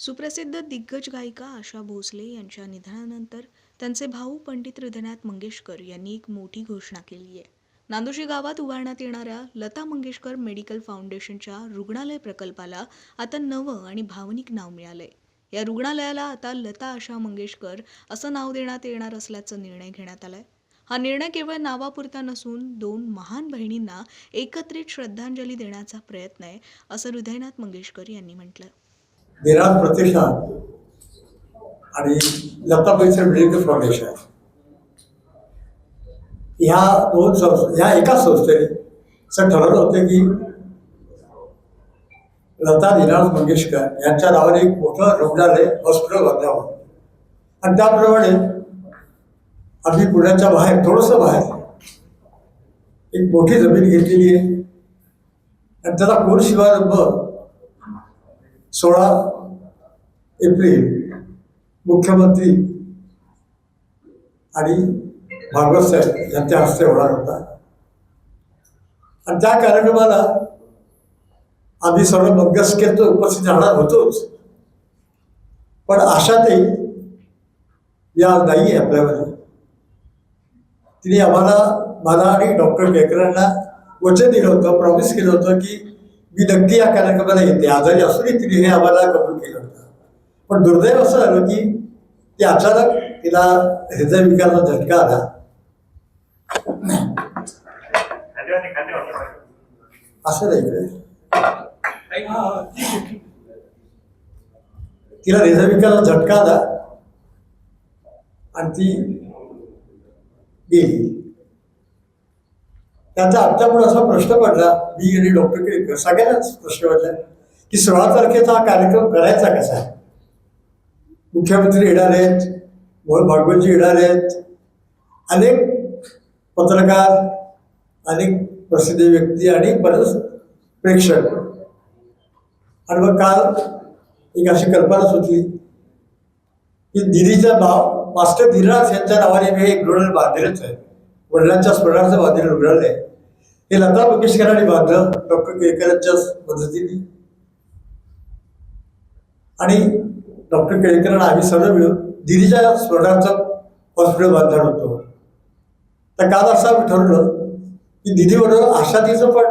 सुप्रसिद्ध दिग्गज गायिका आशा भोसले यांच्या निधनानंतर त्यांचे भाऊ पंडित हृदयनाथ मंगेशकर यांनी एक मोठी घोषणा केली आहे. नांदोशी गावात उभारण्यात येणाऱ्या लता मंगेशकर मेडिकल फाउंडेशनच्या रुग्णालय प्रकल्पाला आता नवं आणि भावनिक नाव मिळालंय. या रुग्णालयाला आता लता आशा मंगेशकर असं नाव देण्यात येणार असल्याचा निर्णय घेण्यात आलाय. हा निर्णय केवळ नावापुरता नसून दोन महान बहिणींना एकत्रित श्रद्धांजली देण्याचा प्रयत्न आहे, असं हृदयनाथ मंगेशकर यांनी म्हटलं. निराश प्रतिष्ठान आणि लता मंगेशकर मेडिकल फाउंडेशन ह्या एकाच संस्थेने असं ठरवलं होतं की लता निराश मंगेशकर यांच्या नावाने एक मोठं रुग्णालय हॉस्पिटल बांधावं. आणि त्याप्रमाणे आम्ही पुण्याच्या बाहेर थोडंसं बाहेर एक मोठी जमीन घेतलेली आहे आणि त्याचा कोण शुभारंभ 16 एप्रिल मुख्यमंत्री आणि भागवत साहेब यांच्या हस्ते होणार होता. आणि त्या कार्यक्रमाला आम्ही सर्व मंगेशकर उपस्थित राहणार होतोच, पण आशाताई या नाही आहे आपल्यामध्ये. तिने मला आणि डॉक्टर केकरांना वचन दिलं होतं, प्रॉमिस केलं होतं की मी नक्की या कार्यक्रमाला येते. आजारी असूनही तिने हे आम्हाला कबूल केलं होतं. पण दुर्दैव असं झालं की ती अचानक तिला हृदयविकाराचा झटका आला. असं नाही, तिला हृदयविकाराचा झटका आला आणि ती गेली. त्याचा आत्तापुढे असा प्रश्न पडला, मी आणि डॉक्टर केळकर सगळ्यांनाच प्रश्न पडला की 16 तारखेचा हा कार्यक्रम करायचा कसा आहे. मुख्यमंत्री येणार आहेत, मोहन भागवतजी येणार आहेत, अनेक पत्रकार, अनेक प्रसिद्ध व्यक्ती आणि बरेच प्रेक्षक. आणि मग काल एक अशी कल्पना सुचली की दिदीचा भाव मास्टर धीरनाथ यांच्या नावाने मी एक रुग्णालय बांधलेलंच आहे. वडिलांच्या स्मरणार्थ बांधलेलं रुग्णालय आहे. हे लता मंगेशकरांनी बांधलं डॉक्टर केळकरांच्या मदतीने. आणि डॉक्टर केळकरांना आम्ही सर्व मिळून दिदीच्या स्मरणार्थ हॉस्पिटल बांधणार होतो. तर काल असं आम्ही ठरवलं की दिदीबरोबर आशातीचं पण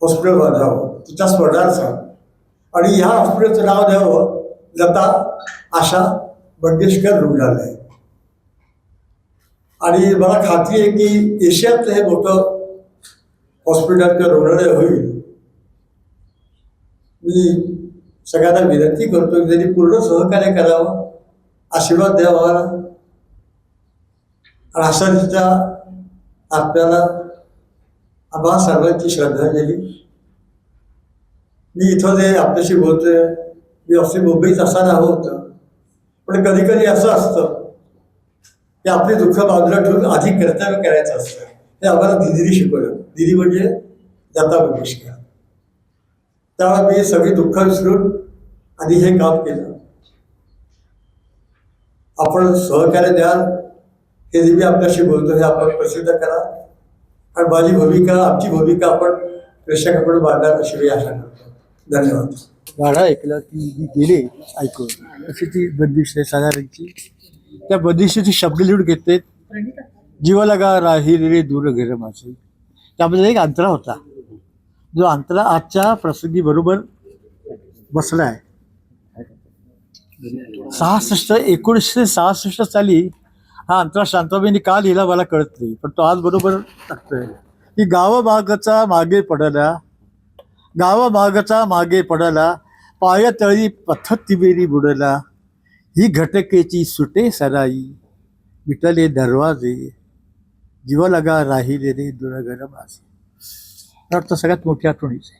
हॉस्पिटल बांधावं तिच्या स्मरणार्थ. आणि ह्या हॉस्पिटलचं नाव द्यावं लता आशा मंगेशकर रुग्णालय. आणि मला खात्री आहे की एशियातलं हे मोठं हॉस्पिटल किंवा रुग्णालय होईल. मी सगळ्यांना विनंती करतो की त्यांनी पूर्ण सहकार्य करावं, आशीर्वाद द्यावा. आणि आशाच्या आत्म्याला आम्हा सर्वांची श्रद्धांजली. मी इथं जे आपल्याशी बोलतोय, मी असे मुंबईत असताना होतं, पण कधी कधी असं असतं की आपली दुःख बाजूला ठेवून आधी कर्तव्य करायचं असतं. हे आम्हाला दिदीने शिकवलं. दिदी म्हणजे लता मंगेशकर. त्यामुळे मी सगळी दुःख विसरून आधी हे काम केलं. आपण सहकार्य द्याल, हे जे मी आपल्याशी बोलतो हे आपण प्रसिद्ध करा. आणि माझी भूमिका, आमची भूमिका आपण प्रेक्षकांकडून मांडणार अशी मी आशा करतो. धन्यवाद. गाणं ऐकलं की मी गेले ऐकून, अशी ती बंदिश आहे साधारणची. त्या बंदिशीचे शब्द लिहून घेतले, जीवा लगा राहिली रे दूर घर माझे. त्यामध्ये एक अंतरा होता, जो अंतरा आजच्या प्रसंगी बरोबर बसला आहे. 1966 साली हा अंतरा शांताबाईंनी का लिहिला मला कळत नाही, पण तो आज बरोबर टाकतोय की गावामागचा मागे पडला, पायातळी पथतिबेरी बुडला, ही घटकेची सुटे सराई, मिटले दरवाजे, जीवा लगा राहिले रे दुर्घर माझे. तर सगळ्यात मोठी आठवणीच आहे.